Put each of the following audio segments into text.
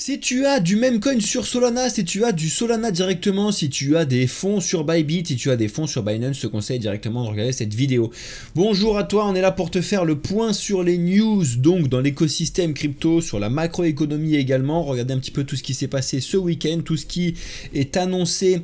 Si tu as du même coin sur Solana, si tu as du Solana directement, si tu as des fonds sur Bybit, si tu as des fonds sur Binance, je te conseille directement de regarder cette vidéo. Bonjour à toi, on est là pour te faire le point sur les news, donc dans l'écosystème crypto, sur la macroéconomie également. Regardez un petit peu tout ce qui s'est passé ce week-end, tout ce qui est annoncé.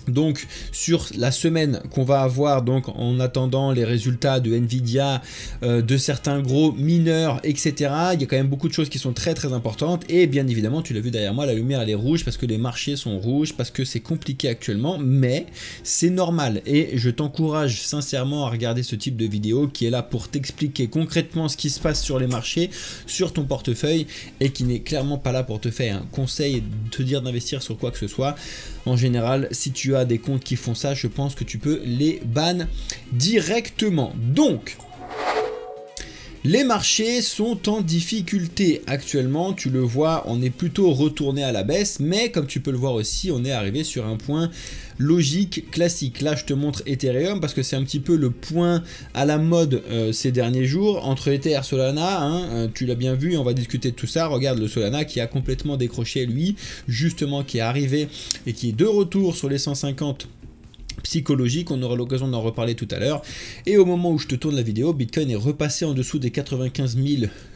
Donc sur la semaine qu'on va avoir, donc en attendant les résultats de Nvidia, de certains gros mineurs, etc. Il y a quand même beaucoup de choses qui sont très importantes et bien évidemment tu l'as vu derrière moi, la lumière elle est rouge parce que les marchés sont rouges, parce que c'est compliqué actuellement, mais c'est normal et je t'encourage sincèrement à regarder ce type de vidéo qui est là pour t'expliquer concrètement ce qui se passe sur les marchés, sur ton portefeuille et qui n'est clairement pas là pour te faire un conseil et te dire d'investir sur quoi que ce soit. En général, si tu as des comptes qui font ça, je pense que tu peux les ban directement. Donc, les marchés sont en difficulté actuellement, tu le vois, on est plutôt retourné à la baisse, mais comme tu peux le voir aussi, on est arrivé sur un point logique classique. Là, je te montre Ethereum parce que c'est un petit peu le point à la mode ces derniers jours entre Ether et Solana. Tu l'as bien vu, on va discuter de tout ça. Regarde le Solana qui a complètement décroché lui, justement qui est arrivé et qui est de retour sur les 150 psychologique, on aura l'occasion d'en reparler tout à l'heure. Et au moment où je te tourne la vidéo, Bitcoin est repassé en dessous des 95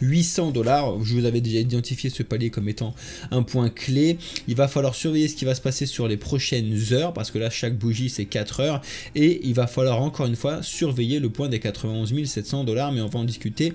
800 $. Je vous avais déjà identifié ce palier comme étant un point clé. Il va falloir surveiller ce qui va se passer sur les prochaines heures, parce que là, chaque bougie, c'est 4 heures. Et il va falloir encore une fois surveiller le point des 91 700 $, mais on va en discuter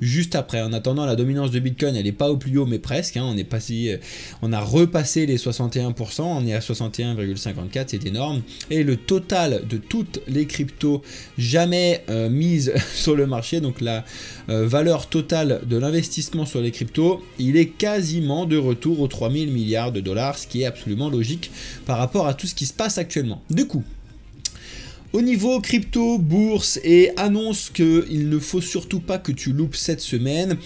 juste après. En attendant, la dominance de Bitcoin, elle n'est pas au plus haut, mais presque. On est passé, on a repassé les 61%, on est à 61,54, c'est énorme. Et le total de toutes les cryptos jamais mises sur le marché, donc la valeur totale de l'investissement sur les cryptos, il est quasiment de retour aux 3000 milliards de dollars, ce qui est absolument logique par rapport à tout ce qui se passe actuellement. Du coup, au niveau crypto, bourse et annonce qu'il ne faut surtout pas que tu loupes cette semaine.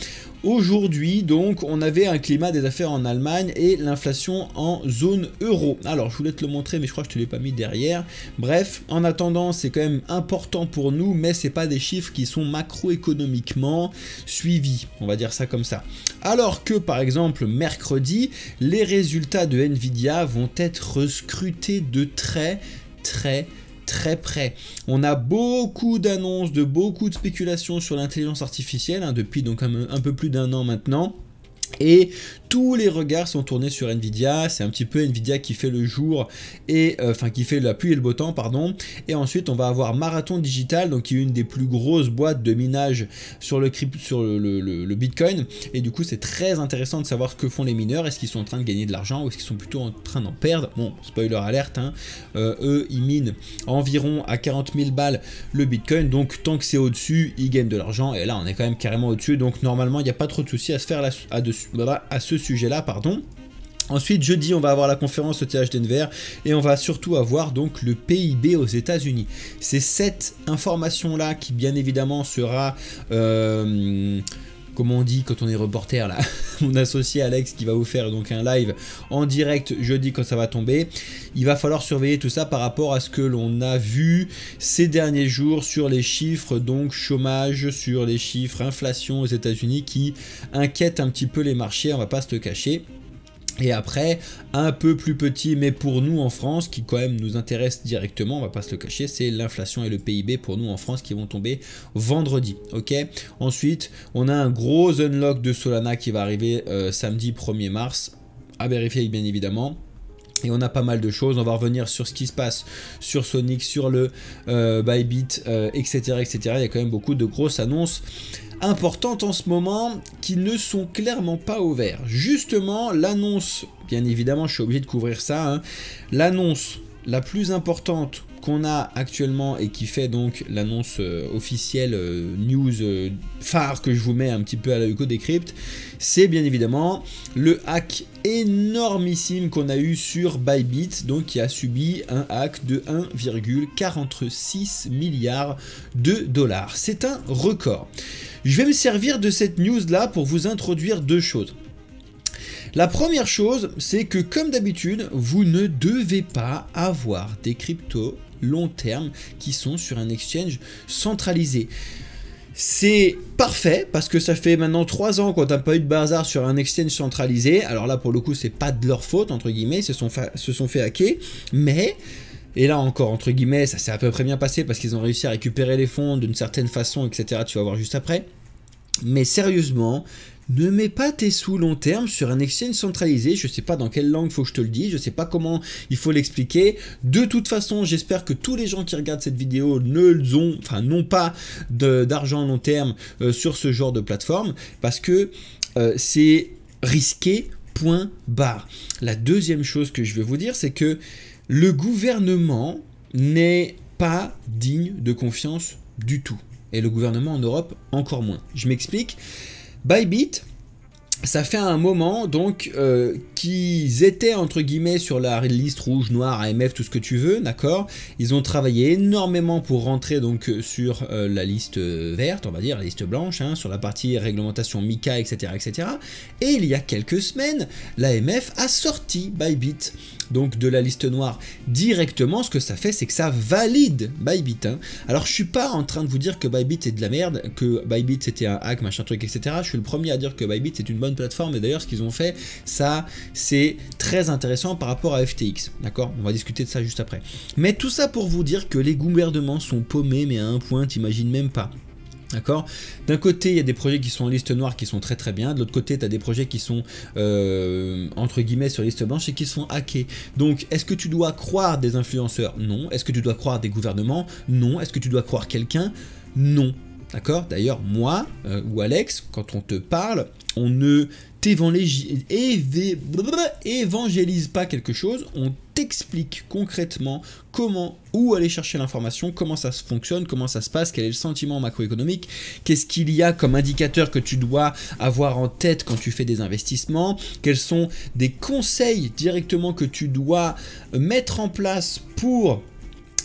Aujourd'hui, donc, on avait un climat des affaires en Allemagne et l'inflation en zone euro. Alors, je voulais te le montrer, mais je crois que je ne te l'ai pas mis derrière. Bref, en attendant, c'est quand même important pour nous, mais ce n'est pas des chiffres qui sont macroéconomiquement suivis. On va dire ça comme ça. Alors que, par exemple, mercredi, les résultats de Nvidia vont être scrutés de très près. On a beaucoup d'annonces, beaucoup de spéculations sur l'intelligence artificielle depuis donc un peu plus d'un an maintenant. Et tous les regards sont tournés sur Nvidia. C'est un petit peu Nvidia qui fait le jour et qui fait la pluie et le beau temps, pardon. Et ensuite on va avoir Marathon Digital, donc qui est une des plus grosses boîtes de minage sur le Bitcoin. Et du coup c'est très intéressant de savoir ce que font les mineurs. Est-ce qu'ils sont en train de gagner de l'argent ou est-ce qu'ils sont plutôt en train d'en perdre? Bon, spoiler alerte, eux ils minent environ à 40 000 balles le Bitcoin. Donc tant que c'est au-dessus, ils gagnent de l'argent. Et là on est quand même carrément au-dessus. Donc normalement il n'y a pas trop de soucis à se faire à ce sujet-là, pardon. Ensuite, jeudi, on va avoir la conférence ETH Denver et on va surtout avoir donc le PIB aux États-Unis. C'est cette information-là qui, bien évidemment, sera... comme on dit quand on est reporter là, mon associé Alex qui va vous faire donc un live en direct jeudi quand ça va tomber. Il va falloir surveiller tout ça par rapport à ce que l'on a vu ces derniers jours sur les chiffres donc chômage, sur les chiffres inflation aux États-Unis qui inquiètent un petit peu les marchés, on va pas se le cacher. Et après, un peu plus petit, mais pour nous en France, qui quand même nous intéresse directement, on va pas se le cacher, c'est l'inflation et le PIB pour nous en France qui vont tomber vendredi. Ok. Ensuite, on a un gros unlock de Solana qui va arriver samedi 1er mars, à vérifier bien évidemment. Et on a pas mal de choses, on va revenir sur ce qui se passe sur Sonic, sur le Bybit, etc., etc. Il y a quand même beaucoup de grosses annonces importantes en ce moment qui ne sont clairement pas au vert. Justement, l'annonce, bien évidemment, je suis obligé de couvrir ça, l'annonce la plus importante qu'on a actuellement et qui fait donc l'annonce officielle news phare que je vous mets un petit peu à la Ucodecrypt, c'est bien évidemment le hack énormissime qu'on a eu sur Bybit, donc qui a subi un hack de 1,46 milliard de dollars. C'est un record. Je vais me servir de cette news là pour vous introduire deux choses. La première chose, c'est que comme d'habitude, vous ne devez pas avoir des cryptos long terme qui sont sur un exchange centralisé. C'est parfait parce que ça fait maintenant 3 ans qu'on n'a pas eu de bazar sur un exchange centralisé. Alors là, pour le coup, c'est pas de leur faute, entre guillemets, ils se sont fait hacker, mais... Et là encore, entre guillemets, ça s'est à peu près bien passé parce qu'ils ont réussi à récupérer les fonds d'une certaine façon, etc. Tu vas voir juste après. Mais sérieusement, ne mets pas tes sous long terme sur un exchange centralisé. Je ne sais pas dans quelle langue il faut que je te le dise. Je ne sais pas comment il faut l'expliquer. De toute façon, j'espère que tous les gens qui regardent cette vidéo n'ont pas d'argent long terme sur ce genre de plateforme. Parce que c'est risqué, point barre. La deuxième chose que je veux vous dire, c'est que le gouvernement n'est pas digne de confiance du tout. Et le gouvernement en Europe, encore moins. Je m'explique. Bybit, ça fait un moment donc qu'ils étaient entre guillemets sur la liste rouge, noire, AMF, tout ce que tu veux, d'accord. Ils ont travaillé énormément pour rentrer donc sur la liste verte, on va dire, la liste blanche, hein, sur la partie réglementation MiCA, etc., etc. Et il y a quelques semaines, l'AMF a sorti Bybit donc de la liste noire directement. Ce que ça fait, c'est que ça valide Bybit. Hein. Alors je suis pas en train de vous dire que Bybit est de la merde, que Bybit c'était un hack, machin truc, etc. Je suis le premier à dire que Bybit c'est une bonne plateforme, et d'ailleurs ce qu'ils ont fait, ça c'est très intéressant par rapport à FTX, d'accord. On va discuter de ça juste après. Mais tout ça pour vous dire que les gouvernements sont paumés, mais à un point t'imagines même pas. D'accord. D'un côté, il y a des projets qui sont en liste noire qui sont très très bien. De l'autre côté, tu as des projets qui sont entre guillemets sur liste blanche et qui sont hackés. Donc, est-ce que tu dois croire des influenceurs? Non. Est-ce que tu dois croire des gouvernements? Non. Est-ce que tu dois croire quelqu'un? Non. D'accord. D'ailleurs, moi ou Alex, quand on te parle, on ne évangélise pas quelque chose, on t'explique concrètement comment, où aller chercher l'information, comment ça se fonctionne, comment ça se passe, quel est le sentiment macroéconomique, qu'est-ce qu'il y a comme indicateur que tu dois avoir en tête quand tu fais des investissements, quels sont des conseils directement que tu dois mettre en place pour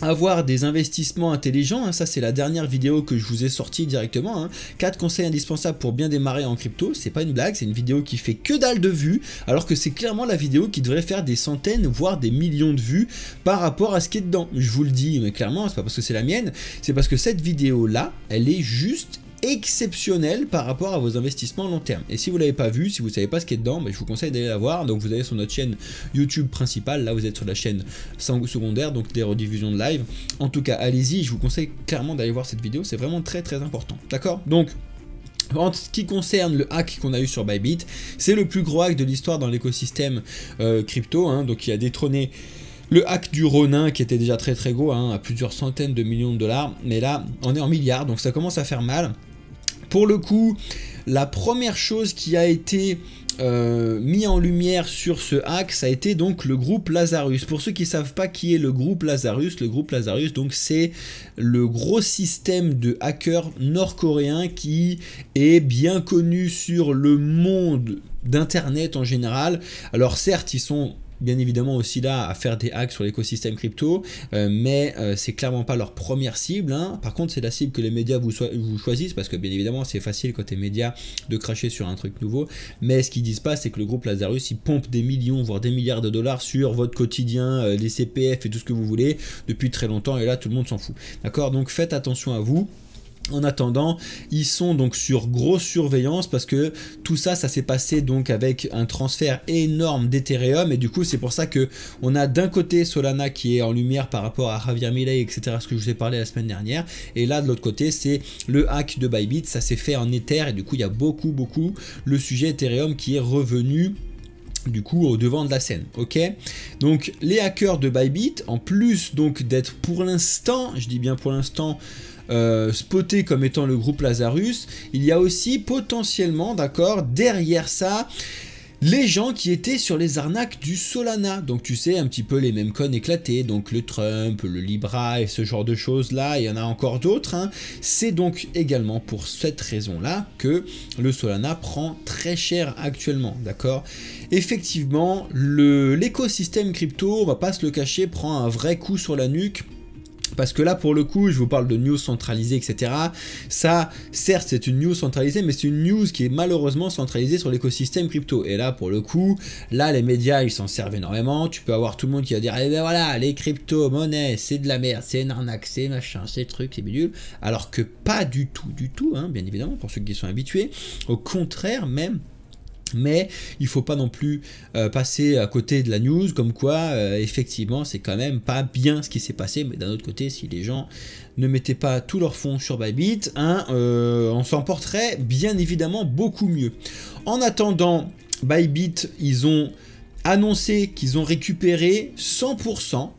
avoir des investissements intelligents. Hein, ça c'est la dernière vidéo que je vous ai sortie directement, hein. 4 conseils indispensables pour bien démarrer en crypto. C'est pas une blague, c'est une vidéo qui fait que dalle de vues, alors que c'est clairement la vidéo qui devrait faire des centaines voire des millions de vues par rapport à ce qui est dedans. Je vous le dis, mais clairement c'est pas parce que c'est la mienne, c'est parce que cette vidéo là elle est juste exceptionnel par rapport à vos investissements long terme. Et si vous l'avez pas vu, si vous savez pas ce qui est dedans, je vous conseille d'aller la voir. Donc vous allez sur notre chaîne YouTube principale, là vous êtes sur la chaîne secondaire, donc des rediffusions de live. En tout cas, allez-y, je vous conseille clairement d'aller voir cette vidéo, c'est vraiment très très important. D'accord? Donc en ce qui concerne le hack qu'on a eu sur Bybit, c'est le plus gros hack de l'histoire dans l'écosystème crypto, hein, donc il a détrôné le hack du Ronin qui était déjà très très gros, hein, à plusieurs centaines de millions de dollars, mais là on est en milliards, donc ça commence à faire mal. Pour le coup, la première chose qui a été mis en lumière sur ce hack, ça a été donc le groupe Lazarus. Pour ceux qui ne savent pas qui est le groupe Lazarus, donc c'est le gros système de hackers nord-coréens qui est bien connu sur le monde d'internet en général. Alors certes, ils sont bien évidemment aussi là à faire des hacks sur l'écosystème crypto, mais c'est clairement pas leur première cible, hein. Par contre c'est la cible que les médias vous choisissent, parce que bien évidemment c'est facile côté médias de cracher sur un truc nouveau, mais ce qu'ils disent pas c'est que le groupe Lazarus il pompe des millions voire des milliards de dollars sur votre quotidien, les CPF et tout ce que vous voulez depuis très longtemps, et là tout le monde s'en fout, d'accord. Donc faites attention à vous. En attendant, ils sont donc sur grosse surveillance, parce que tout ça, ça s'est passé donc avec un transfert énorme d'Ethereum, et du coup c'est pour ça que on a d'un côté Solana qui est en lumière par rapport à Javier Milei, etc., ce que je vous ai parlé la semaine dernière, et là de l'autre côté c'est le hack de Bybit, ça s'est fait en Ether, et du coup il y a beaucoup le sujet Ethereum qui est revenu du coup au devant de la scène, ok. Donc les hackers de Bybit, en plus donc d'être pour l'instant, je dis bien pour l'instant, spoté comme étant le groupe Lazarus, il y a aussi potentiellement, d'accord, derrière ça, les gens qui étaient sur les arnaques du Solana. Donc tu sais, un petit peu les mêmes connes éclatés, donc le Trump, le Libra et ce genre de choses là, il y en a encore d'autres, hein. C'est donc également pour cette raison là que le Solana prend très cher actuellement, d'accord. Effectivement, l'écosystème crypto, on va pas se le cacher, prend un vrai coup sur la nuque Parce que là, pour le coup, je vous parle de news centralisées, etc. Ça, certes, c'est une news centralisée, mais c'est une news qui est malheureusement centralisée sur l'écosystème crypto. Et là, pour le coup, là, les médias, ils s'en servent énormément. Tu peux avoir tout le monde qui va dire, eh ben voilà, les crypto-monnaies, c'est de la merde, c'est une arnaque, c'est machin, c'est truc, c'est bidule. Alors que pas du tout, hein, bien évidemment, pour ceux qui sont habitués. Au contraire, même. Mais il faut pas non plus passer à côté de la news, comme quoi effectivement c'est quand même pas bien ce qui s'est passé, mais d'un autre côté, si les gens ne mettaient pas tous leurs fonds sur Bybit, hein, on s'en porterait bien évidemment beaucoup mieux. En attendant, Bybit, ils ont annoncé qu'ils ont récupéré 100%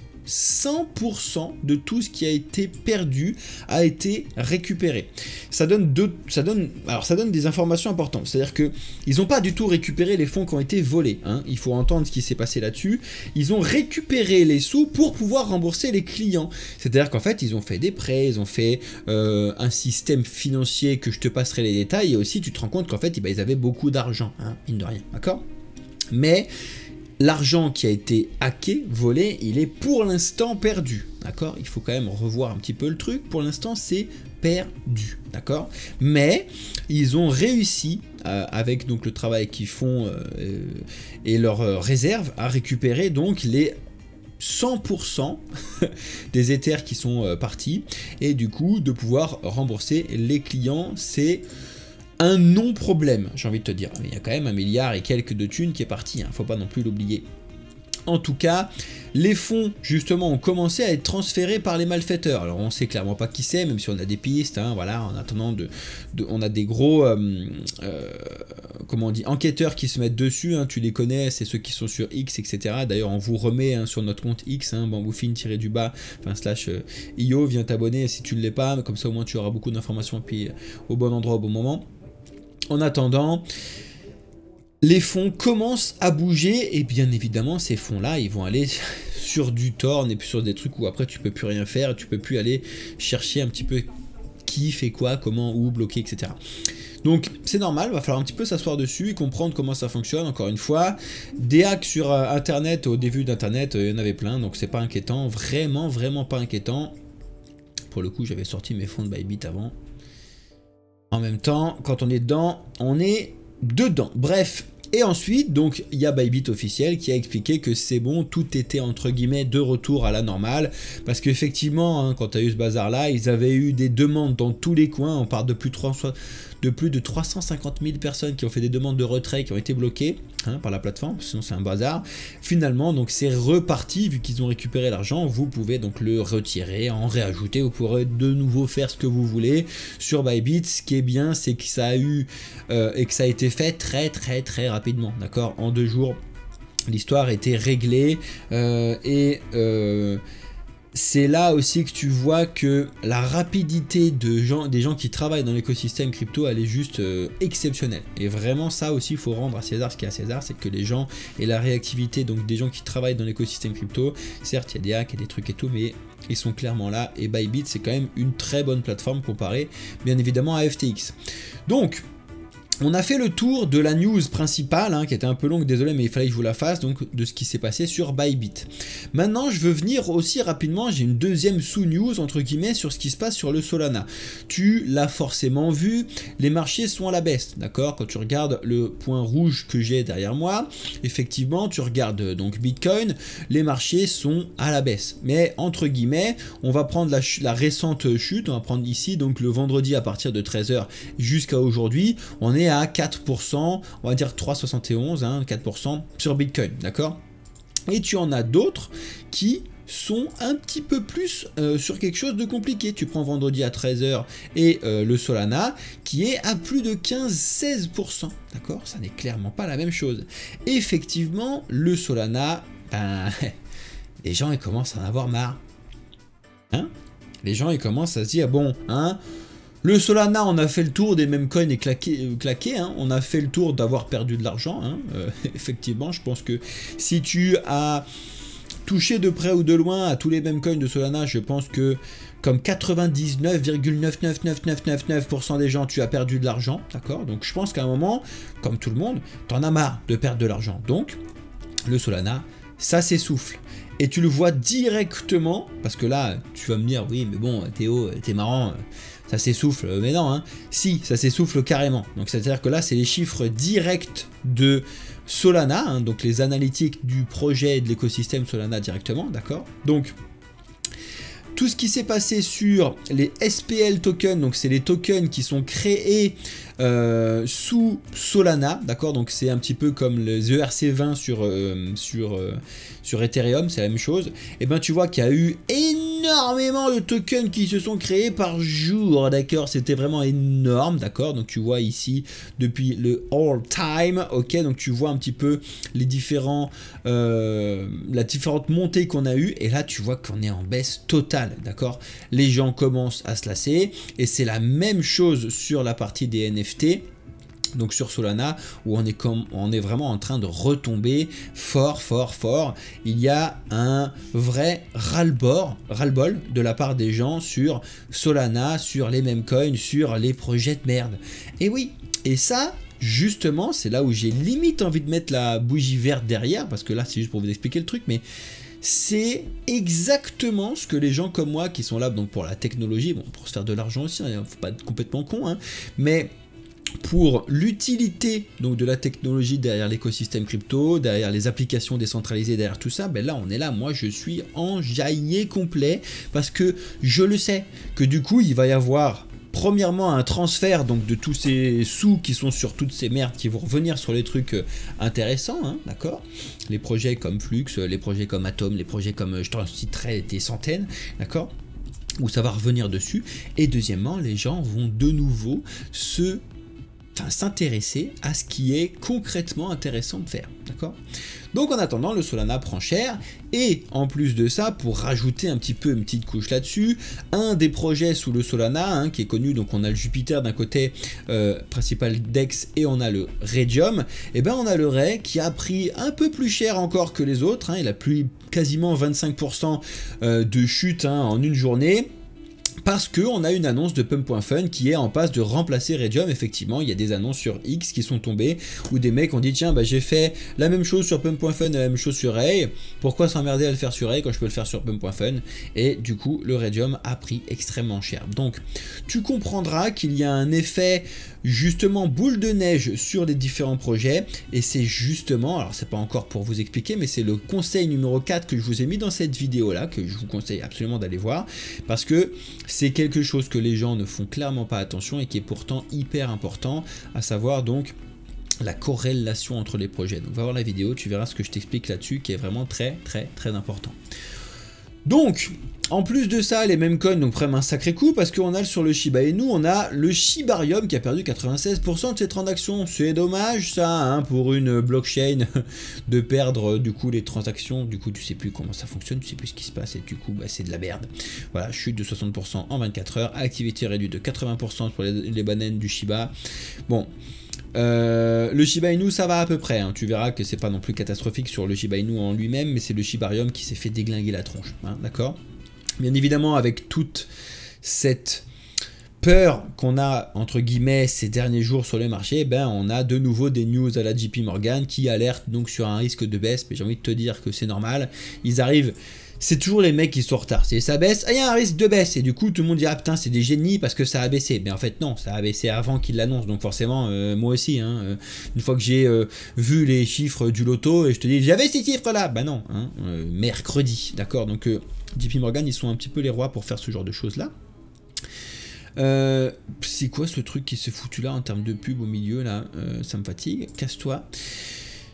de tout ce qui a été perdu a été récupéré. Ça donne des informations importantes. C'est-à-dire que ils n'ont pas du tout récupéré les fonds qui ont été volés. Hein. Il faut entendre ce qui s'est passé là-dessus. Ils ont récupéré les sous pour pouvoir rembourser les clients. C'est-à-dire qu'en fait, ils ont fait des prêts, ils ont fait un système financier que je te passerai les détails. Et aussi, tu te rends compte qu'en fait, ils avaient beaucoup d'argent, hein, mine de rien. D'accord ? Mais l'argent qui a été hacké, volé, il est pour l'instant perdu, d'accord? Il faut quand même revoir un petit peu le truc. Pour l'instant, c'est perdu, d'accord? Mais ils ont réussi, avec donc le travail qu'ils font et leurs réserves, à récupérer donc les 100% des Ethers qui sont partis, et du coup de pouvoir rembourser les clients. C'est un non-problème, j'ai envie de te dire. Il y a quand même 1 milliard et quelques de thunes qui est parti, hein, faut pas non plus l'oublier. En tout cas, les fonds, justement, ont commencé à être transférés par les malfaiteurs. Alors, on sait clairement pas qui c'est, même si on a des pistes, hein, voilà, en attendant on a des gros, comment on dit, enquêteurs qui se mettent dessus, hein, tu les connais, c'est ceux qui sont sur X, etc. D'ailleurs, on vous remet hein, sur notre compte X, hein, bamboufine-du-bas, /io, viens t'abonner si tu ne l'es pas, comme ça au moins tu auras beaucoup d'informations, puis au bon endroit, au bon moment. En attendant, les fonds commencent à bouger et bien évidemment ces fonds-là, ils vont aller sur du torn et puis sur des trucs où après tu peux plus rien faire, tu peux plus aller chercher un petit peu qui fait quoi, comment, où, bloquer, etc. Donc c'est normal, il va falloir un petit peu s'asseoir dessus et comprendre comment ça fonctionne. Encore une fois, des hacks sur Internet, au début d'Internet, il y en avait plein, donc c'est pas inquiétant, vraiment pas inquiétant. Pour le coup, j'avais sorti mes fonds de Bybit avant. En même temps, quand on est dedans, on est dedans. Bref, et ensuite, donc, il y a Bybit officiel qui a expliqué que c'est bon, tout était entre guillemets de retour à la normale. Parce qu'effectivement, hein, quand tu as eu ce bazar-là, ils avaient eu des demandes dans tous les coins. On parle de plus de 350 000 personnes qui ont fait des demandes de retrait, qui ont été bloquées hein, par la plateforme, sinon c'est un bazar. Finalement, donc c'est reparti, vu qu'ils ont récupéré l'argent, vous pouvez donc le retirer, en réajouter, vous pourrez de nouveau faire ce que vous voulez sur Bybit. Ce qui est bien, c'est que ça a eu et que ça a été fait très rapidement, d'accord? En 2 jours, l'histoire était réglée c'est là aussi que tu vois que la rapidité des gens qui travaillent dans l'écosystème crypto, elle est juste exceptionnelle. Et vraiment ça aussi, il faut rendre à César ce qui est à César, c'est que les gens et la réactivité donc des gens qui travaillent dans l'écosystème crypto, certes il y a des hacks et des trucs et tout, mais ils sont clairement là. Et Bybit c'est quand même une très bonne plateforme comparée bien évidemment à FTX. Donc on a fait le tour de la news principale, hein, qui était un peu longue, désolé, mais il fallait que je vous la fasse, donc de ce qui s'est passé sur Bybit. Maintenant, je veux venir aussi rapidement, j'ai une deuxième sous-news, entre guillemets, sur ce qui se passe sur le Solana. Tu l'as forcément vu, les marchés sont à la baisse, d'accord? Quand tu regardes le point rouge que j'ai derrière moi, effectivement, tu regardes donc Bitcoin, les marchés sont à la baisse. Mais, entre guillemets, on va prendre la récente chute, on va prendre ici, donc le vendredi à partir de 13 h jusqu'à aujourd'hui, on est à 4%, on va dire 3,71, hein, 4% sur Bitcoin, d'accord? Et tu en as d'autres qui sont un petit peu plus sur quelque chose de compliqué. Tu prends vendredi à 13 h et le Solana qui est à plus de 15-16%, d'accord? Ça n'est clairement pas la même chose. Effectivement, le Solana, les gens ils commencent à en avoir marre. Hein? Les gens ils commencent à se dire, bon, hein, le Solana, on a fait le tour des mêmes coins et claqué hein. On a fait le tour d'avoir perdu de l'argent. Hein. Effectivement, je pense que si tu as touché de près ou de loin à tous les mêmes coins de Solana, je pense que comme 99,99999% des gens, tu as perdu de l'argent. D'accord? Donc je pense qu'à un moment, comme tout le monde, tu en as marre de perdre de l'argent. Donc, le Solana, ça s'essouffle. et tu le vois directement, parce que là, tu vas me dire, oui, mais bon, Théo, t'es marrant, ça s'essouffle, mais non, hein. Si, ça s'essouffle carrément. Donc c'est-à-dire que là, c'est les chiffres directs de Solana, hein, donc les analytiques du projet et de l'écosystème Solana directement, d'accord? Donc, tout ce qui s'est passé sur les SPL tokens, donc c'est les tokens qui sont créés sous Solana, d'accord? Donc c'est un petit peu comme les ERC20 sur Ethereum, c'est la même chose. Et ben tu vois qu'il y a eu énormément de tokens qui se sont créés par jour, d'accord? C'était vraiment énorme, d'accord? Donc tu vois ici depuis le all time, ok? Donc tu vois un petit peu les différentes montées qu'on a eues, et là tu vois qu'on est en baisse totale, d'accord? Les gens commencent à se lasser, et c'est la même chose sur la partie des NFT. Donc sur Solana, où on est vraiment en train de retomber fort. Il y a un vrai ras-le-bol de la part des gens sur Solana, sur les mêmes coins, sur les projets de merde. Et oui, et ça, justement, c'est là où j'ai limite envie de mettre la bougie verte derrière, parce que là, c'est juste pour vous expliquer le truc, mais c'est exactement ce que les gens comme moi qui sont là donc pour la technologie, bon, pour se faire de l'argent aussi, il ne faut pas être complètement con, hein, mais pour l'utilité donc de la technologie derrière l'écosystème crypto, derrière les applications décentralisées, derrière tout ça, ben là on est là, moi je suis enjaillé complet, parce que je le sais que du coup il va y avoir premièrement un transfert donc de tous ces sous qui sont sur toutes ces merdes qui vont revenir sur les trucs intéressants, hein, d'accord, les projets comme Flux, les projets comme Atom, les projets comme, je t'en citerai des centaines, d'accord, où ça va revenir dessus. Et deuxièmement, les gens vont de nouveau s'intéresser à ce qui est concrètement intéressant de faire, d'accord. Donc en attendant, le Solana prend cher, et en plus de ça, pour rajouter un petit peu une petite couche là-dessus, un des projets sous le Solana, hein, qui est connu, donc on a le Jupiter d'un côté, principal DEX, et on a le Raydium, et ben on a le Ray qui a pris un peu plus cher encore que les autres, hein, il a pris quasiment 25% de chute, hein, en une journée. Parce qu'on a une annonce de Pump.Fun qui est en passe de remplacer Raydium. Effectivement, il y a des annonces sur X qui sont tombées où des mecs ont dit tiens, bah, j'ai fait la même chose sur Pump.Fun et la même chose sur Ray. Pourquoi s'emmerder à le faire sur Ray quand je peux le faire sur Pump.Fun? Et du coup, le Raydium a pris extrêmement cher. Donc, tu comprendras qu'il y a un effet justement boule de neige sur les différents projets, et c'est justement, alors c'est pas encore pour vous expliquer, mais c'est le conseil numéro 4 que je vous ai mis dans cette vidéo là, que je vous conseille absolument d'aller voir, parce que c'est quelque chose que les gens ne font clairement pas attention et qui est pourtant hyper important, à savoir donc la corrélation entre les projets. Donc va voir la vidéo, tu verras ce que je t'explique là-dessus qui est vraiment très important. Donc, en plus de ça, les mêmes coins donc prennent un sacré coup, parce qu'on a sur le Shiba Inu, on a le Shibarium qui a perdu 96% de ses transactions. C'est dommage ça, hein, pour une blockchain de perdre du coup les transactions. Du coup, tu sais plus comment ça fonctionne, tu sais plus ce qui se passe, et du coup, bah, c'est de la merde. Voilà, chute de 60% en 24 heures, activité réduite de 80% pour les bananes du Shiba. Bon. Le Shiba Inu ça va à peu près, hein. Tu verras que c'est pas non plus catastrophique sur le Shiba Inu en lui-même, mais c'est le Shibarium qui s'est fait déglinguer la tronche, hein, d'accord. Bien évidemment, avec toute cette peur qu'on a entre guillemets ces derniers jours sur le marché, ben on a de nouveau des news à la JP Morgan qui alertent donc sur un risque de baisse, mais j'ai envie de te dire que c'est normal, ils arrivent. C'est toujours les mecs qui sont en retard. C'est ça baisse, il y a un risque de baisse. Et du coup, tout le monde dira putain, c'est des génies parce que ça a baissé. Mais en fait, non, ça a baissé avant qu'ils l'annoncent. Donc forcément, moi aussi, hein, une fois que j'ai vu les chiffres du loto et je te dis j'avais ces chiffres-là, bah non, hein, mercredi, d'accord. Donc JP Morgan, ils sont un petit peu les rois pour faire ce genre de choses-là. C'est quoi ce truc qui s'est foutu là en termes de pub au milieu là, ça me fatigue, casse-toi.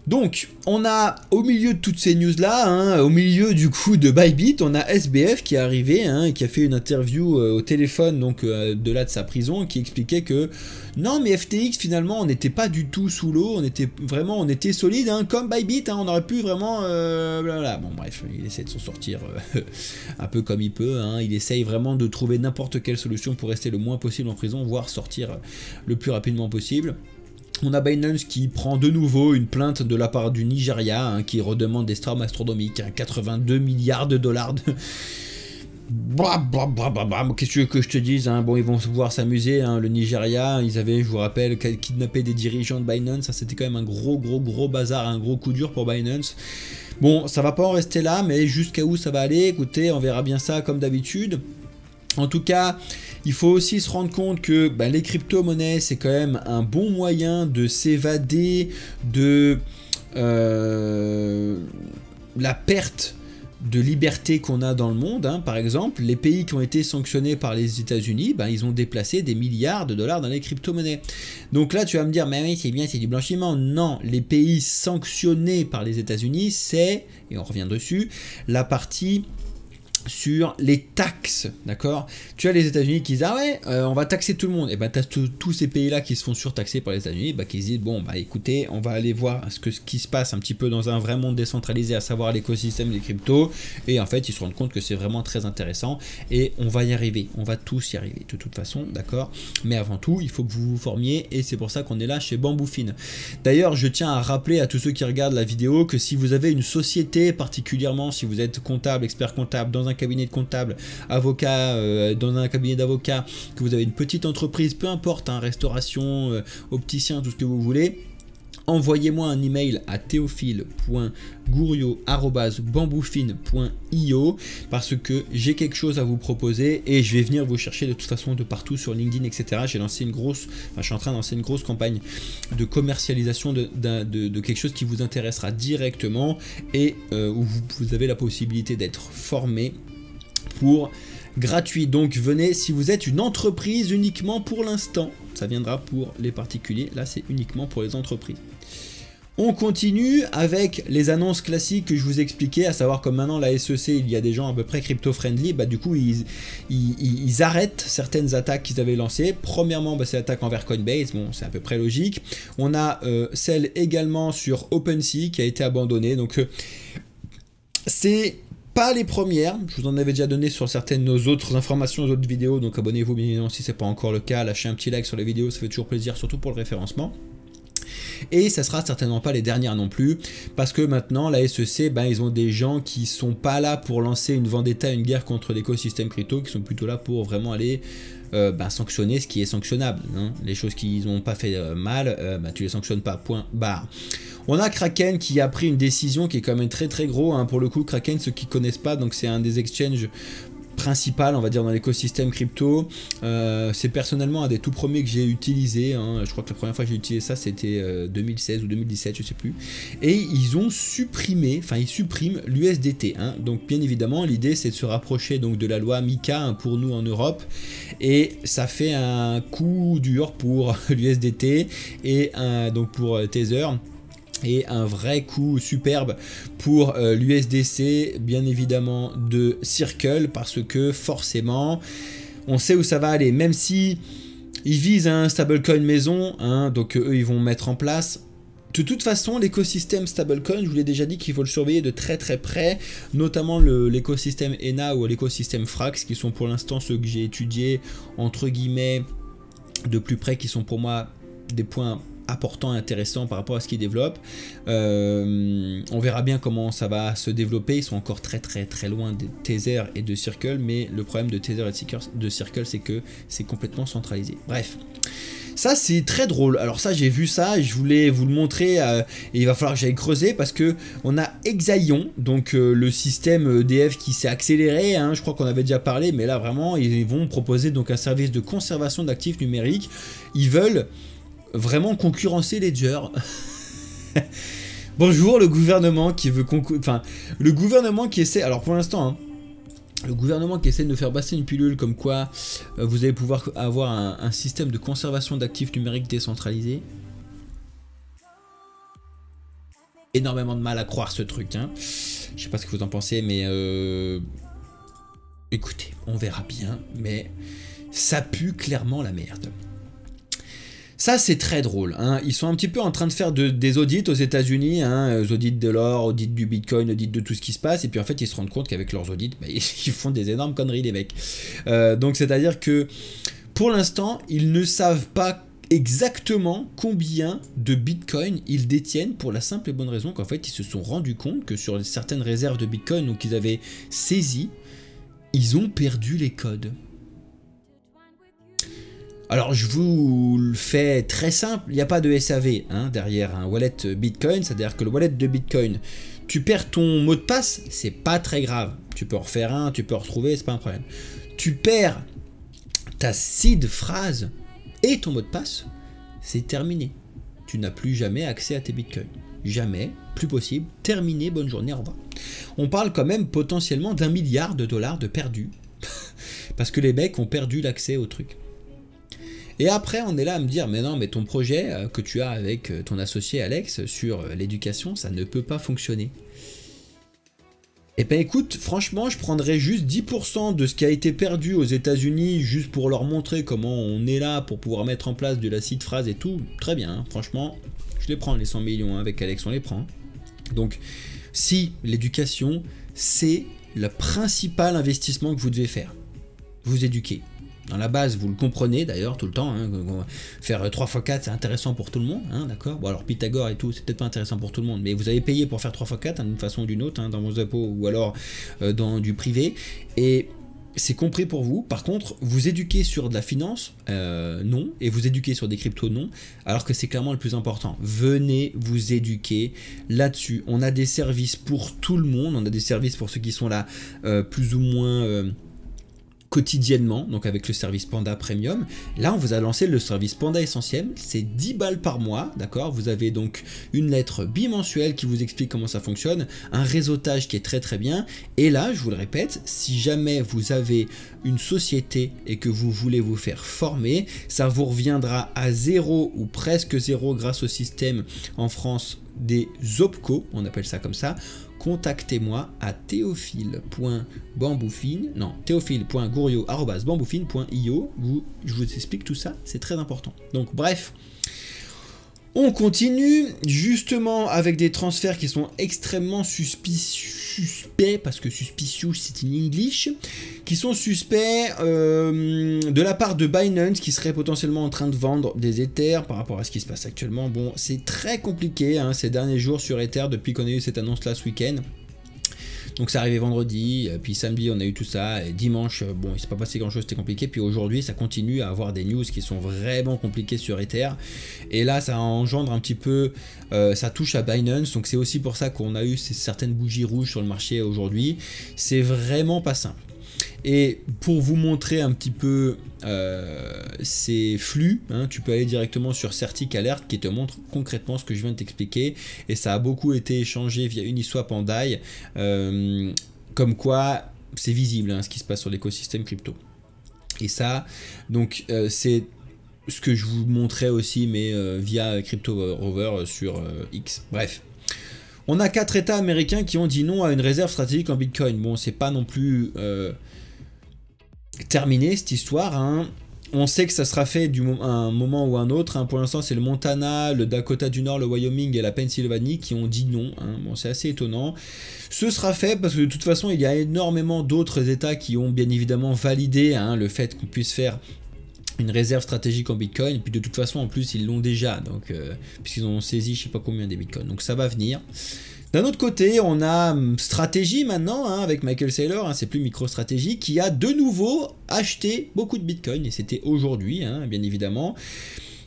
Donc, on a au milieu de toutes ces news-là, hein, au milieu du coup de Bybit, on a SBF qui est arrivé, hein, et qui a fait une interview au téléphone, donc de là de sa prison, qui expliquait que non, mais FTX finalement, on n'était pas du tout sous l'eau, on était solide, hein, comme Bybit, hein, on aurait pu vraiment, blablabla. Bon bref, il essaie de s'en sortir un peu comme il peut, hein, il essaye vraiment de trouver n'importe quelle solution pour rester le moins possible en prison, voire sortir le plus rapidement possible. On a Binance qui prend de nouveau une plainte de la part du Nigeria, hein, qui redemande des sommes astronomiques, hein, 82 milliards de dollars Qu'est-ce que tu veux que je te dise, hein? Bon, ils vont pouvoir s'amuser, hein. Le Nigeria, ils avaient, je vous rappelle, kidnappé des dirigeants de Binance. Ça, c'était quand même un gros bazar, un gros coup dur pour Binance. Bon, ça va pas en rester là, mais jusqu'à où ça va aller, écoutez, on verra bien ça comme d'habitude. En tout cas, il faut aussi se rendre compte que les crypto-monnaies, c'est quand même un bon moyen de s'évader de la perte de liberté qu'on a dans le monde, hein. Par exemple, les pays qui ont été sanctionnés par les États-Unis, ils ont déplacé des milliards de dollars dans les crypto-monnaies. Donc là, tu vas me dire, mais oui, c'est bien, c'est du blanchiment. Non, les pays sanctionnés par les États-Unis, c'est, et on revient dessus, la partie sur les taxes, d'accord? Tu as les États-Unis qui disent ah ouais, on va taxer tout le monde. Et tu as tous ces pays-là qui se font surtaxer par les États-Unis, qui se disent bon écoutez, on va aller voir ce qui se passe un petit peu dans un vrai monde décentralisé, à savoir l'écosystème des cryptos. Et en fait, ils se rendent compte que c'est vraiment très intéressant et on va y arriver, on va tous y arriver de toute façon, d'accord? Mais avant tout, il faut que vous vous formiez et c'est pour ça qu'on est là chez Bamboufine. D'ailleurs, je tiens à rappeler à tous ceux qui regardent la vidéo que si vous avez une société, particulièrement si vous êtes comptable, expert comptable, dans un cabinet de comptable, avocat, dans un cabinet d'avocat, que vous avez une petite entreprise, peu importe, hein, restauration, opticien, tout ce que vous voulez, envoyez-moi un email à theophile.gouriot@bamboufine.io parce que j'ai quelque chose à vous proposer et je vais venir vous chercher de toute façon de partout sur LinkedIn, etc. J'ai lancé je suis en train de lancer une grosse campagne de commercialisation de quelque chose qui vous intéressera directement et où vous avez la possibilité d'être formé pour gratuit. Donc venez si vous êtes une entreprise uniquement pour l'instant. Ça viendra pour les particuliers. Là, c'est uniquement pour les entreprises. On continue avec les annonces classiques que je vous expliquais, à savoir comme maintenant la SEC, il y a des gens à peu près crypto-friendly, du coup ils arrêtent certaines attaques qu'ils avaient lancées. Premièrement, c'est l'attaque envers Coinbase, bon c'est à peu près logique. On a celle également sur OpenSea qui a été abandonnée, donc c'est pas les premières, je vous en avais déjà donné sur certaines nos autres informations, d'autres vidéos, donc abonnez-vous bien évidemment si c'est pas encore le cas, lâchez un petit like sur les vidéos, ça fait toujours plaisir, surtout pour le référencement. Et ça sera certainement pas les dernières non plus, parce que maintenant la SEC, ils ont des gens qui sont pas là pour lancer une vendetta, une guerre contre l'écosystème crypto, qui sont plutôt là pour vraiment aller sanctionner ce qui est sanctionnable, hein. Les choses qu'ils n'ont pas fait mal, tu les sanctionnes pas, point barre. On a Kraken qui a pris une décision qui est quand même très gros, hein. Pour le coup, Kraken, ceux qui connaissent pas, donc c'est un des exchanges principal, on va dire, dans l'écosystème crypto. C'est personnellement un des tout premiers que j'ai utilisé, hein. Je crois que la première fois que j'ai utilisé ça c'était 2016 ou 2017, je sais plus, et ils ont supprimé, ils suppriment l'USDT, hein. Donc bien évidemment l'idée c'est de se rapprocher donc de la loi MiCA, hein, pour nous en Europe, et ça fait un coup dur pour l'USDT et donc pour Tether, et un vrai coup superbe pour l'USDC, bien évidemment de Circle, parce que forcément on sait où ça va aller, même si ils visent un stablecoin maison, hein, donc eux ils vont mettre en place. De toute façon, l'écosystème stablecoin, je vous l'ai déjà dit qu'il faut le surveiller de très près, notamment l'écosystème ENA ou l'écosystème Frax, qui sont pour l'instant ceux que j'ai étudiés entre guillemets de plus près, qui sont pour moi des points important et intéressant par rapport à ce qu'ils développent. On verra bien comment ça va se développer. Ils sont encore très loin de Tether et de Circle, mais le problème de Tether et de Circle, c'est que c'est complètement centralisé. Bref, ça c'est très drôle. Alors ça, j'ai vu ça et je voulais vous le montrer, et il va falloir que j'aille creuser parce que on a Exaion, donc le système EDF qui s'est accéléré, hein. Je crois qu'on avait déjà parlé, mais là vraiment ils vont proposer donc un service de conservation d'actifs numériques. Ils veulent vraiment concurrencer Ledger. Bonjour le gouvernement qui veut le gouvernement qui essaie, alors pour l'instant, hein, le gouvernement qui essaie de faire passer une pilule comme quoi vous allez pouvoir avoir un système de conservation d'actifs numériques décentralisé. Énormément de mal à croire ce truc, hein. Je sais pas ce que vous en pensez, mais écoutez, on verra bien, mais ça pue clairement la merde. Ça c'est très drôle, hein. Ils sont un petit peu en train de faire des audits aux États-Unis, hein, audits de l'or, audits du Bitcoin, audits de tout ce qui se passe, et puis en fait ils se rendent compte qu'avec leurs audits, ils font des énormes conneries les mecs. Donc c'est-à-dire que pour l'instant ils ne savent pas exactement combien de Bitcoin ils détiennent, pour la simple et bonne raison qu'en fait ils se sont rendus compte que sur certaines réserves de Bitcoin donc qu'ils avaient saisies, ils ont perdu les codes. Alors je vous le fais très simple, il n'y a pas de SAV hein, derrière un wallet Bitcoin, c'est-à-dire que le wallet de Bitcoin, tu perds ton mot de passe, c'est pas très grave. Tu peux en refaire un, tu peux en retrouver, c'est pas un problème. Tu perds ta seed phrase et ton mot de passe, c'est terminé. Tu n'as plus jamais accès à tes Bitcoins. Jamais, plus possible, terminé, bonne journée, au revoir. On parle quand même potentiellement d'1 milliard de dollars de perdus, parce que les mecs ont perdu l'accès au truc. Et après, on est là à me dire, mais non, mais ton projet que tu as avec ton associé Alex sur l'éducation, ça ne peut pas fonctionner. Eh ben écoute, franchement, je prendrais juste 10% de ce qui a été perdu aux États-Unis juste pour leur montrer comment on est là pour pouvoir mettre en place de la seed phrase et tout. Très bien, hein, franchement, je les prends, les 100 millions hein, avec Alex, on les prend. Donc, si l'éducation, c'est le principal investissement que vous devez faire, vous éduquer. Dans la base, vous le comprenez d'ailleurs tout le temps, hein, faire 3 x 4 c'est intéressant pour tout le monde, hein, d'accord. Bon alors Pythagore et tout, c'est peut-être pas intéressant pour tout le monde, mais vous avez payé pour faire 3 x 4 hein, d'une façon ou d'une autre, hein, dans vos impôts ou alors dans du privé, et c'est compris pour vous. Par contre, vous éduquer sur de la finance, non, et vous éduquer sur des cryptos, non, alors que c'est clairement le plus important. Venez vous éduquer là-dessus. On a des services pour tout le monde, on a des services pour ceux qui sont là plus ou moins... quotidiennement, donc avec le service Panda Premium. Là, on vous a lancé le service Panda Essentiel, c'est 10 balles par mois, d'accord. Vous avez donc une lettre bimensuelle qui vous explique comment ça fonctionne, un réseautage qui est très très bien, et là, je vous le répète, si jamais vous avez une société et que vous voulez vous faire former, ça vous reviendra à 0 ou presque 0 grâce au système en France des OPCO, on appelle ça comme ça. Contactez-moi à théophile.gouriot@bamboufine.io. Je vous explique tout ça, c'est très important. Donc bref, on continue justement avec des transferts qui sont extrêmement suspects, parce que suspicious c'est in English, qui sont suspects de la part de Binance qui serait potentiellement en train de vendre des Ethers par rapport à ce qui se passe actuellement. Bon, c'est très compliqué hein, ces derniers jours sur Ether depuis qu'on a eu cette annonce là ce week-end. Donc c'est arrivé vendredi, puis samedi on a eu tout ça, et dimanche, bon il s'est pas passé grand chose, c'était compliqué, puis aujourd'hui ça continue à avoir des news qui sont vraiment compliquées sur Ether, et là ça engendre un petit peu, ça touche à Binance, donc c'est aussi pour ça qu'on a eu certaines bougies rouges sur le marché aujourd'hui, c'est vraiment pas simple. Et pour vous montrer un petit peu ces flux, hein, tu peux aller directement sur Certic Alert qui te montre concrètement ce que je viens de t'expliquer. Et ça a beaucoup été échangé via Uniswap en DAI, comme quoi c'est visible hein, ce qui se passe sur l'écosystème crypto. Et ça, donc c'est ce que je vous montrais aussi, mais via Crypto Rover sur X. Bref. On a 4 États américains qui ont dit non à une réserve stratégique en Bitcoin. Bon, c'est pas non plus terminé cette histoire. Hein. On sait que ça sera fait à un moment ou un autre. Hein. Pour l'instant, c'est le Montana, le Dakota du Nord, le Wyoming et la Pennsylvanie qui ont dit non. Hein. Bon, c'est assez étonnant. Ce sera fait parce que de toute façon, il y a énormément d'autres États qui ont bien évidemment validé hein, le fait qu'on puisse faire une réserve stratégique en Bitcoin, et puis de toute façon en plus ils l'ont déjà, donc puisqu'ils ont saisi je sais pas combien des Bitcoins, donc ça va venir. D'un autre côté, on a Stratégie maintenant hein, avec Michael Saylor, hein, c'est plus MicroStrategy, qui a de nouveau acheté beaucoup de Bitcoin, et c'était aujourd'hui hein, bien évidemment.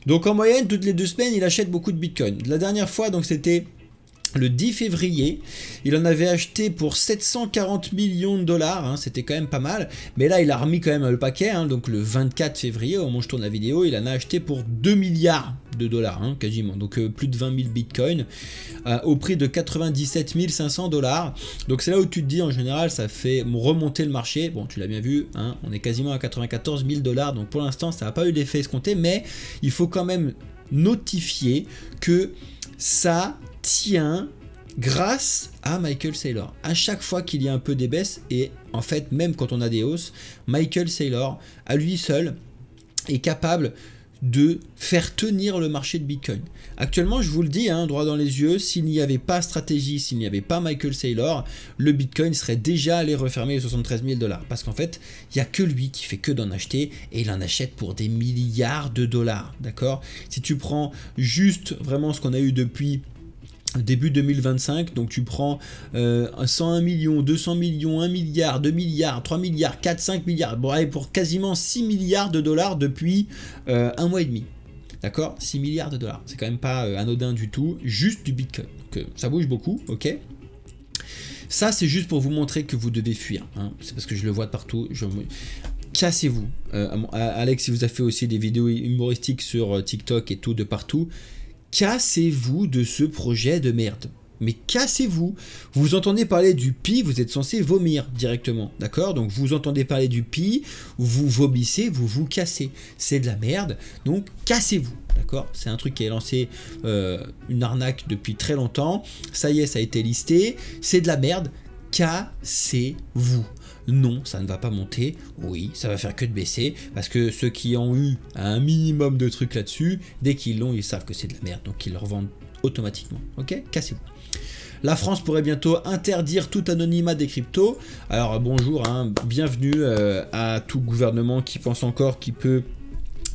Donc en moyenne toutes les 2 semaines il achète beaucoup de Bitcoin. La dernière fois donc c'était le 10 février, il en avait acheté pour 740 millions de dollars, hein, c'était quand même pas mal, mais là il a remis quand même le paquet, hein, donc le 24 février, au moment où je tourne la vidéo, il en a acheté pour 2 milliards de dollars, hein, quasiment, donc plus de 20 000 bitcoins, au prix de 97 500 dollars, donc c'est là où tu te dis, en général, ça fait remonter le marché, bon tu l'as bien vu, hein, on est quasiment à 94 000 dollars, donc pour l'instant ça n'a pas eu l'effet escompté, mais il faut quand même notifier que ça tient grâce à Michael Saylor. À chaque fois qu'il y a un peu des baisses, et en fait même quand on a des hausses, Michael Saylor à lui seul est capable de faire tenir le marché de Bitcoin. Actuellement, je vous le dis, hein, droit dans les yeux, s'il n'y avait pas Stratégie, s'il n'y avait pas Michael Saylor, le Bitcoin serait déjà allé refermer les 73 000 dollars. Parce qu'en fait, il n'y a que lui qui fait que d'en acheter, et il en achète pour des milliards de dollars. D'accord ? Si tu prends juste vraiment ce qu'on a eu depuis début 2025, donc tu prends 101 millions, 200 millions, 1 milliard, 2 milliards, 3 milliards, 4, 5 milliards, bon, allez, pour quasiment 6 milliards de dollars depuis un mois et demi. D'accord, 6 milliards de dollars, c'est quand même pas anodin du tout, juste du Bitcoin. Donc, ça bouge beaucoup, ok. Ça, c'est juste pour vous montrer que vous devez fuir, hein. C'est parce que je le vois de partout. Cassez-vous. Alex, il vous a fait aussi des vidéos humoristiques sur TikTok et tout, de partout. Cassez-vous de ce projet de merde. Mais cassez-vous. Vous entendez parler du Pi, vous êtes censé vomir directement, d'accord? Donc vous entendez parler du Pi, vous vomissez, vous vous cassez. C'est de la merde, donc cassez-vous, d'accord? C'est un truc qui est lancé, une arnaque depuis très longtemps. Ça y est, ça a été listé. C'est de la merde. Cassez-vous. Non, ça ne va pas monter. Oui, ça va faire que de baisser. Parce que ceux qui ont eu un minimum de trucs là-dessus, dès qu'ils l'ont, ils savent que c'est de la merde. Donc ils le revendent automatiquement. Ok? Cassez-vous. La France pourrait bientôt interdire tout anonymat des cryptos. Alors bonjour, hein, bienvenue à tout gouvernement qui pense encore qu'il peut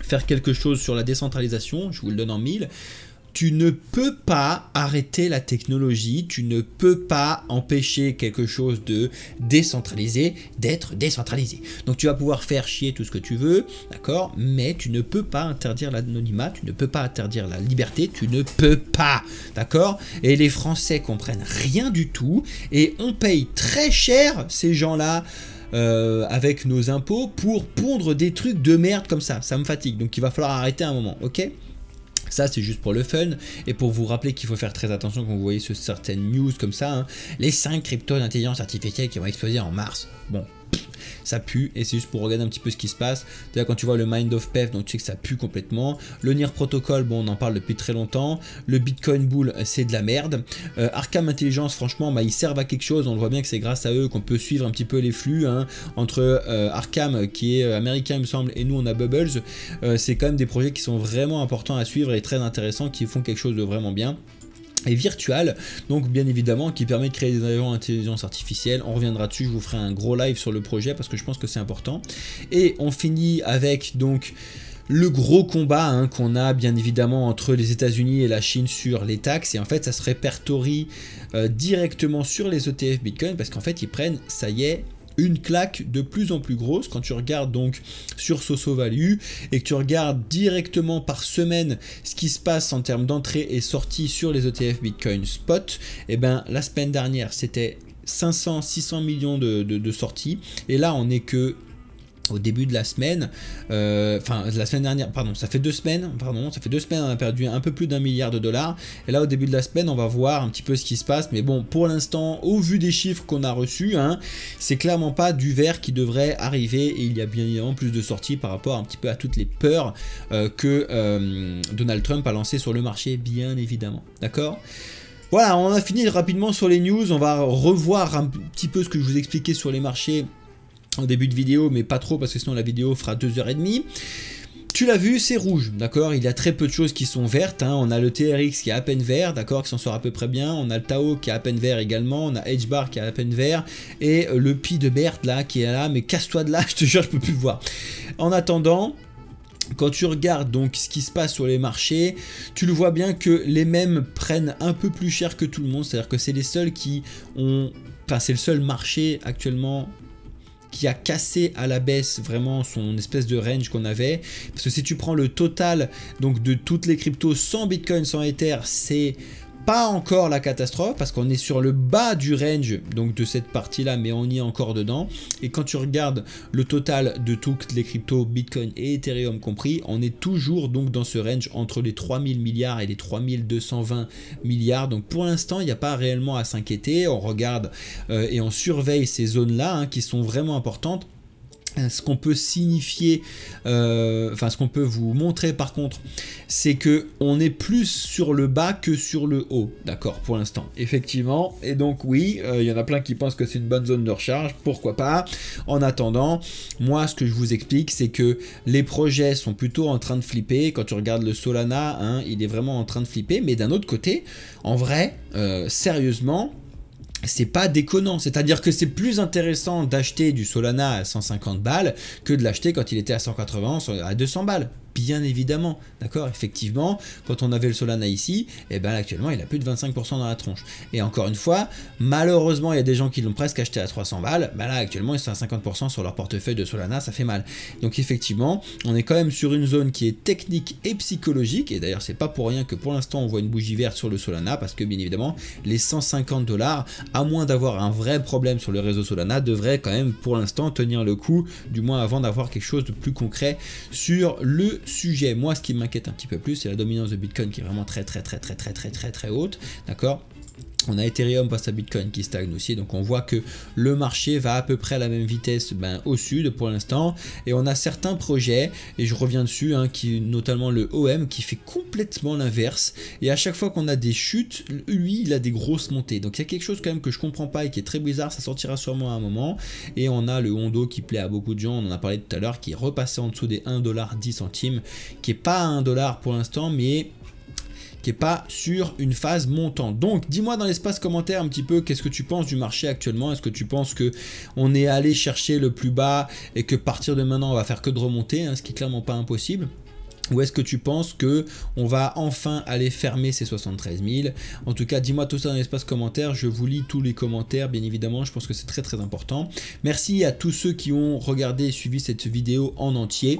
faire quelque chose sur la décentralisation. Je vous le donne en mille. Tu ne peux pas arrêter la technologie, tu ne peux pas empêcher quelque chose de décentralisé d'être décentralisé. Donc tu vas pouvoir faire chier tout ce que tu veux, d'accord, mais tu ne peux pas interdire l'anonymat, tu ne peux pas interdire la liberté, tu ne peux pas, d'accord. Et les Français comprennent rien du tout et on paye très cher ces gens-là. Avec nos impôts pour pondre des trucs de merde comme ça me fatigue, donc il va falloir arrêter un moment, ok. Ça, c'est juste pour le fun et pour vous rappeler qu'il faut faire très attention quand vous voyez certaines news comme ça, hein. Les 5 cryptos d'intelligence artificielle qui vont exploser en mars. Bon, ça pue et c'est juste pour regarder un petit peu ce qui se passe. D'ailleurs, quand tu vois le Mind of Pef, donc tu sais que ça pue complètement. Le NIR Protocol, bon, on en parle depuis très longtemps. Le Bitcoin Bull, c'est de la merde. Arkham Intelligence, franchement, bah, ils servent à quelque chose. On le voit bien que c'est grâce à eux qu'on peut suivre un petit peu les flux, hein, entre Arkham, qui est américain, il me semble, et nous, on a Bubbles. C'est quand même des projets qui sont vraiment importants à suivre et très intéressants, qui font quelque chose de vraiment bien. Et Virtual, donc bien évidemment, qui permet de créer des agents d'intelligence artificielle. On reviendra dessus, je vous ferai un gros live sur le projet parce que je pense que c'est important. Et on finit avec donc le gros combat, hein, qu'on a bien évidemment entre les États-Unis et la Chine sur les taxes. Et en fait, ça se répertorie directement sur les ETF Bitcoin parce qu'en fait, ils prennent, ça y est, une claque de plus en plus grosse. Quand tu regardes donc sur Soso Value et que tu regardes directement par semaine ce qui se passe en termes d'entrée et sortie sur les ETF Bitcoin Spot, et ben la semaine dernière c'était 500-600 millions de sorties et là on est que au début de la semaine, enfin la semaine dernière, pardon, ça fait 2 semaines, on a perdu un peu plus d'1 milliard de dollars, et là au début de la semaine on va voir un petit peu ce qui se passe, mais bon, pour l'instant, au vu des chiffres qu'on a reçus, hein, c'est clairement pas du vert qui devrait arriver, et il y a bien évidemment plus de sorties par rapport un petit peu à toutes les peurs que Donald Trump a lancées sur le marché, bien évidemment, d'accord ? Voilà, on a fini rapidement sur les news, on va revoir un petit peu ce que je vous expliquais sur les marchés en début de vidéo, mais pas trop parce que sinon la vidéo fera 2h30. Tu l'as vu, c'est rouge, d'accord. Il y a très peu de choses qui sont vertes, hein. On a le TRX qui est à peine vert, d'accord, qui s'en sort à peu près bien. On a le Tao qui est à peine vert également. On a HBAR qui est à peine vert. Et le Pi de Berthe là, qui est là, mais casse-toi de là, je te jure, je peux plus le voir. En attendant, quand tu regardes donc ce qui se passe sur les marchés, tu le vois bien que les mêmes prennent un peu plus cher que tout le monde. C'est-à-dire que c'est les seuls qui ont... Enfin, c'est le seul marché actuellement qui a cassé à la baisse vraiment son espèce de range qu'on avait, parce que si tu prends le total donc de toutes les cryptos sans Bitcoin, sans Ether, c'est pas encore la catastrophe parce qu'on est sur le bas du range donc de cette partie là, mais on y est encore dedans. Et quand tu regardes le total de toutes les cryptos Bitcoin et Ethereum compris, on est toujours donc dans ce range entre les 3000 milliards et les 3220 milliards. Donc pour l'instant il n'y a pas réellement à s'inquiéter. On regarde et on surveille ces zones là, hein, qui sont vraiment importantes. Ce qu'on peut signifier, enfin ce qu'on peut vous montrer par contre, c'est que on est plus sur le bas que sur le haut, d'accord, pour l'instant, effectivement. Et donc oui, il y en a plein qui pensent que c'est une bonne zone de recharge, pourquoi pas. En attendant, moi ce que je vous explique, c'est que les projets sont plutôt en train de flipper. Quand tu regardes le Solana, hein, il est vraiment en train de flipper, mais d'un autre côté, en vrai, sérieusement, c'est pas déconnant, c'est-à-dire que c'est plus intéressant d'acheter du Solana à 150 balles que de l'acheter quand il était à 180, à 200 balles. Bien évidemment, d'accord. Effectivement, quand on avait le Solana ici, et ben actuellement il a plus de 25% dans la tronche. Et encore une fois, malheureusement il y a des gens qui l'ont presque acheté à 300 balles, ben là actuellement ils sont à 50% sur leur portefeuille de Solana, ça fait mal. Donc effectivement, on est quand même sur une zone qui est technique et psychologique, et d'ailleurs c'est pas pour rien que pour l'instant on voit une bougie verte sur le Solana, parce que bien évidemment les 150 $, à moins d'avoir un vrai problème sur le réseau Solana, devraient quand même pour l'instant tenir le coup, du moins avant d'avoir quelque chose de plus concret sur le sujet. Moi ce qui m'inquiète un petit peu plus, c'est la dominance de Bitcoin qui est vraiment très haute, d'accord. On a Ethereum face à Bitcoin qui stagne aussi, donc on voit que le marché va à peu près à la même vitesse au sud pour l'instant, et on a certains projets, et je reviens dessus, qui notamment le OM qui fait complètement l'inverse, et à chaque fois qu'on a des chutes, lui il a des grosses montées, donc il y a quelque chose quand même que je comprends pas et qui est très bizarre, ça sortira sûrement à un moment. Et on a le Hondo qui plaît à beaucoup de gens, on en a parlé tout à l'heure, qui est repassé en dessous des 1,10 $, qui est pas à 1 $ pour l'instant, mais qui n'est pas sur une phase montante. Donc dis-moi dans l'espace commentaire un petit peu qu'est-ce que tu penses du marché actuellement. Est-ce que tu penses que on est allé chercher le plus bas et que partir de maintenant on va faire que de remonter, ce qui est clairement pas impossible? Ou est-ce que tu penses que on va enfin aller fermer ces 73 000? En tout cas, dis-moi tout ça dans l'espace commentaire. Je vous lis tous les commentaires, bien évidemment. Je pense que c'est très important. Merci à tous ceux qui ont regardé et suivi cette vidéo en entier.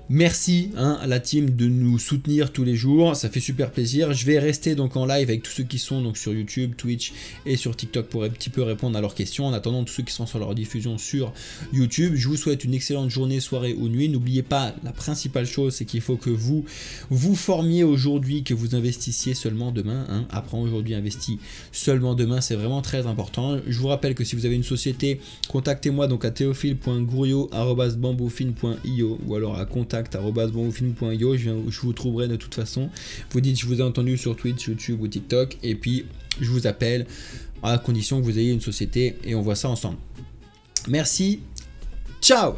Merci à la team de nous soutenir tous les jours, ça fait super plaisir. Je vais rester donc en live avec tous ceux qui sont donc sur YouTube, Twitch et sur TikTok pour un petit peu répondre à leurs questions. En attendant, tous ceux qui sont sur leur diffusion sur YouTube, je vous souhaite une excellente journée, soirée ou nuit. N'oubliez pas, la principale chose, c'est qu'il faut que vous vous formiez aujourd'hui, que vous investissiez seulement demain. Apprends aujourd'hui, investis seulement demain, c'est vraiment très important. Je vous rappelle que si vous avez une société, contactez-moi donc à theophile.gouriot@bamboufine.io ou alors à contact@bamboufine.io, je vous trouverai de toute façon. Vous dites je vous ai entendu sur Twitch, YouTube ou TikTok et puis je vous appelle à condition que vous ayez une société et on voit ça ensemble. Merci, ciao.